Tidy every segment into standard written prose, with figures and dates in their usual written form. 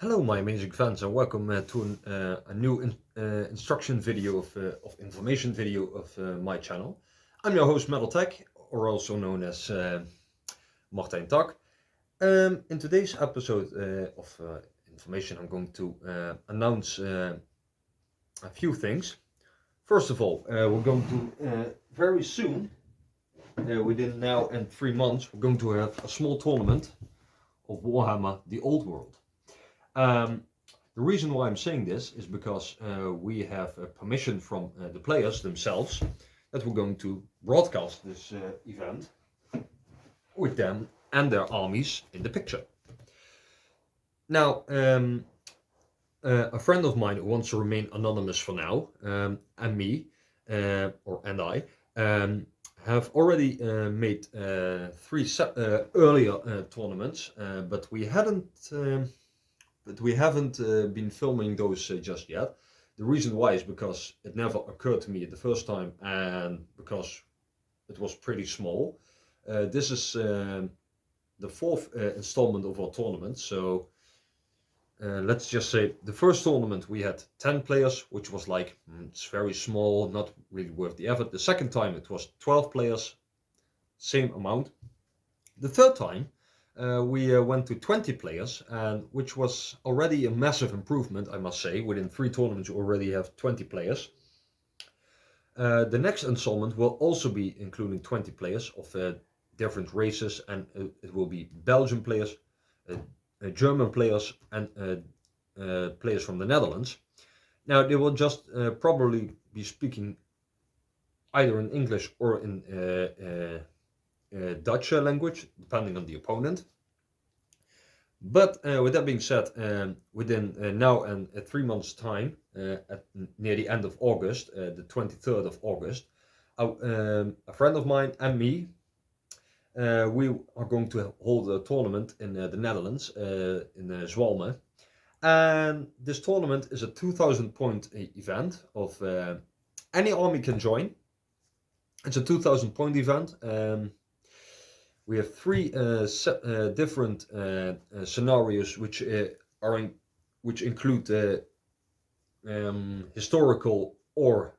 Hello, my amazing fans, and welcome to a new instruction video of information video of my channel. I'm your host Metal Tech, or also known as Martijn Tak. In today's episode of information, I'm going to announce a few things. First of all, we're going to very soon, within now and 3 months, we're going to have a small tournament of Warhammer: The Old World. The reason why I'm saying this is because we have permission from the players themselves that we're going to broadcast this event with them and their armies in the picture. Now, a friend of mine who wants to remain anonymous for now, and me, and I, have already made 3 earlier tournaments, but we haven't been filming those just yet. The reason why is because it never occurred to me the first time, and because it was pretty small. This is the 4th installment of our tournament. So let's just say the first tournament we had 10 players, which was like, it's very small, not really worth the effort. The second time it was 12 players, same amount. The third time we went to 20 players, and which was already a massive improvement, I must say. Within 3 tournaments you already have 20 players. The next installment will also be including 20 players of different races, and it will be Belgian players, German players, and players from the Netherlands. Now they will just probably be speaking either in English or in Dutch language, depending on the opponent. But with that being said, within now and 3 months' time, near the end of August, the 23rd of August, a friend of mine and me, we are going to hold a tournament in the Netherlands, in Zwalmen. And this tournament is a 2,000 point event of any army can join. It's a 2,000 point event. We have 3 different scenarios which include historical or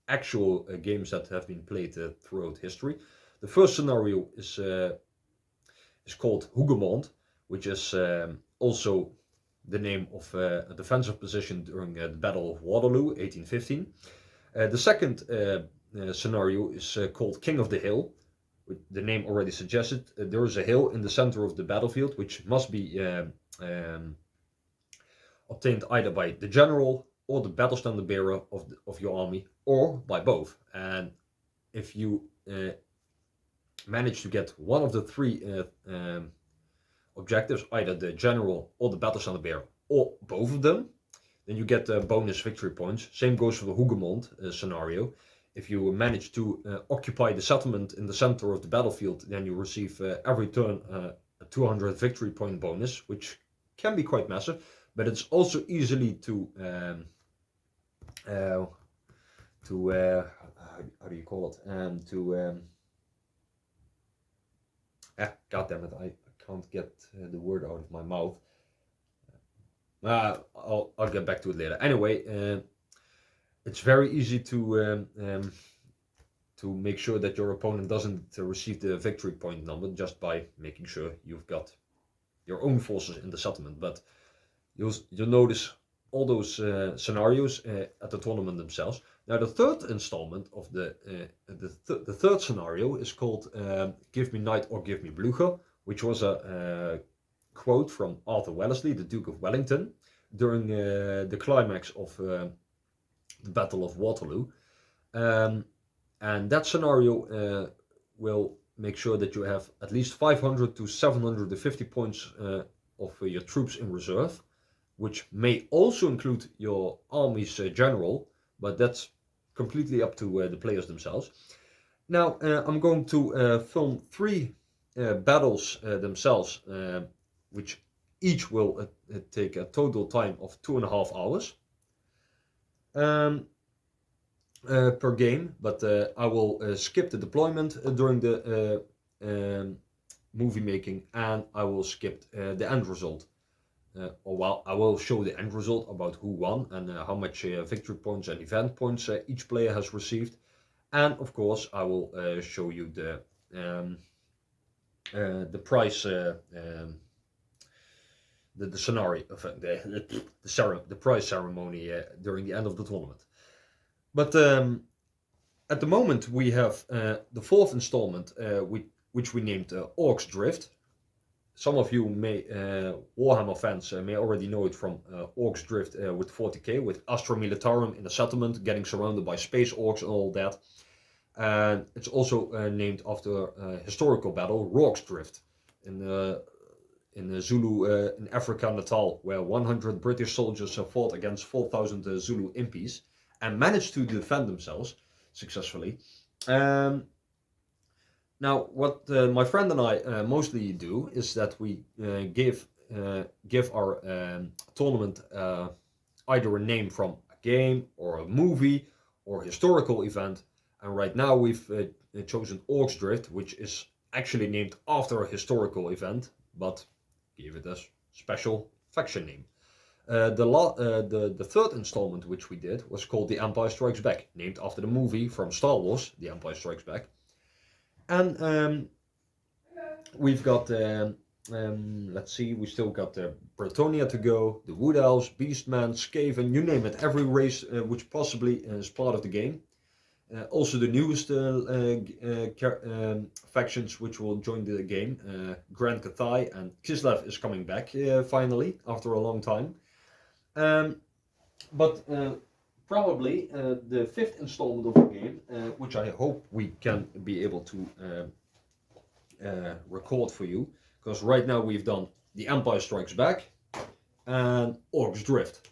actual games that have been played throughout history. The first scenario is called Hougemont, which is also the name of a defensive position during the Battle of Waterloo, 1815. The second scenario is called King of the Hill. The name already suggested. There is a hill in the center of the battlefield, which must be obtained either by the general or the battle standard bearer of your army, or by both. And if you manage to get one of the 3 objectives, either the general or the battle standard bearer, or both of them, then you get bonus victory points. Same goes for the Hougemont scenario. If you manage to occupy the settlement in the center of the battlefield, then you receive every turn a 200 victory point bonus, which can be quite massive, but it's also easily how do you call it? God damn it, I can't get the word out of my mouth. I'll get back to it later. Anyway, it's very easy to make sure that your opponent doesn't receive the victory point number just by making sure you've got your own forces in the settlement. But you'll notice all those scenarios at the tournament themselves. Now the third installment of the third scenario is called Give Me Knight or Give Me Blücher, which was a quote from Arthur Wellesley, the Duke of Wellington, during the climax of the Battle of Waterloo. And that scenario will make sure that you have at least 500 to 750 points of your troops in reserve, which may also include your army's general, but that's completely up to the players themselves. Now I'm going to film 3 battles themselves, which each will take a total time of 2.5 hours. Per game, but I will skip the deployment during the movie making, and I will skip the end result. or well, I will show the end result about who won and how much victory points and event points each player has received. And of course, I will show you the prize, the scenario of the prize ceremony during the end of the tournament. But at the moment, we have the fourth installment, which we named Orcs Drift. Some of you may, Warhammer fans, may already know it from Orcs Drift with 40k, with Astra Militarum in a settlement, getting surrounded by space orcs and all that. And it's also named after a historical battle, Rorke's Drift, in the Zulu, in Africa Natal, where 100 British soldiers fought against 4,000 Zulu impies and managed to defend themselves successfully. Now, what my friend and I mostly do is that we give our tournament either a name from a game or a movie or a historical event. And right now we've chosen Orcs Drift, which is actually named after a historical event, but give it a special faction name. The third installment which we did was called The Empire Strikes Back, named after the movie from Star Wars, The Empire Strikes Back. And we've got, let's see, we still got Bretonia to go, the Wood Elves, Beastmen, Skaven, you name it, every race which possibly is part of the game. Also the newest factions which will join the game, Grand Kathai and Kislev is coming back finally after a long time. But probably the fifth installment of the game, which I hope we can be able to record for you, because right now we've done The Empire Strikes Back and Orcs Drift.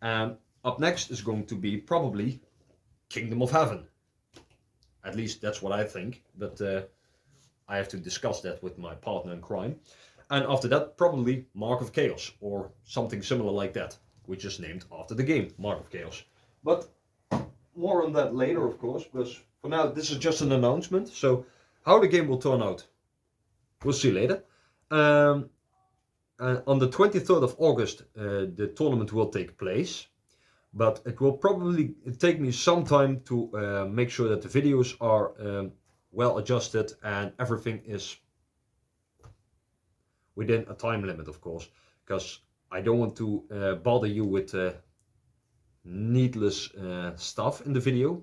Up next is going to be probably Kingdom of Heaven. At least that's what I think, but I have to discuss that with my partner in crime. And after that, probably Mark of Chaos, or something similar like that, which is named after the game, Mark of Chaos. But more on that later, of course, because for now this is just an announcement. So how the game will turn out, we'll see later. On the 23rd of August, the tournament will take place. But it will probably take me some time to make sure that the videos are well adjusted and everything is within a time limit, of course, because I don't want to bother you with needless stuff in the video.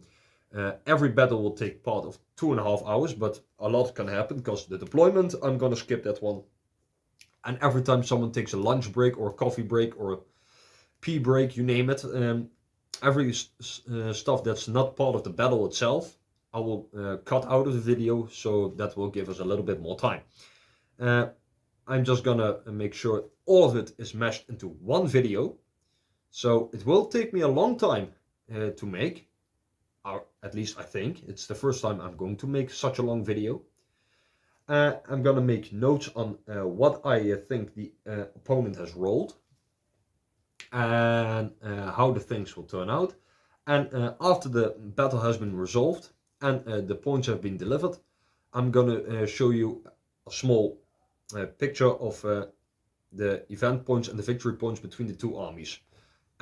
Every battle will take part of 2.5 hours, but a lot can happen because the deployment, I'm gonna skip that one. And every time someone takes a lunch break or a coffee break or a pee break, you name it, every stuff that's not part of the battle itself, I will cut out of the video, so that will give us a little bit more time. I'm just gonna make sure all of it is meshed into one video, so it will take me a long time to make, or at least I think. It's the first time I'm going to make such a long video. I'm gonna make notes on what I think the opponent has rolled, and how the things will turn out. And after the battle has been resolved and the points have been delivered, I'm gonna show you a small picture of the event points and the victory points between the two armies.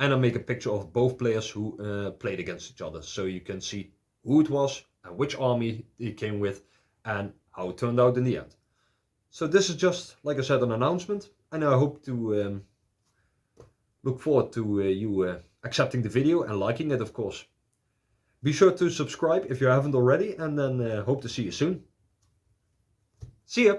And I'll make a picture of both players who played against each other, so you can see who it was and which army he came with and how it turned out in the end. So this is just, like I said, an announcement, and I hope to look forward to you accepting the video and liking it, of course. Be sure to subscribe if you haven't already, and then hope to see you soon. See ya!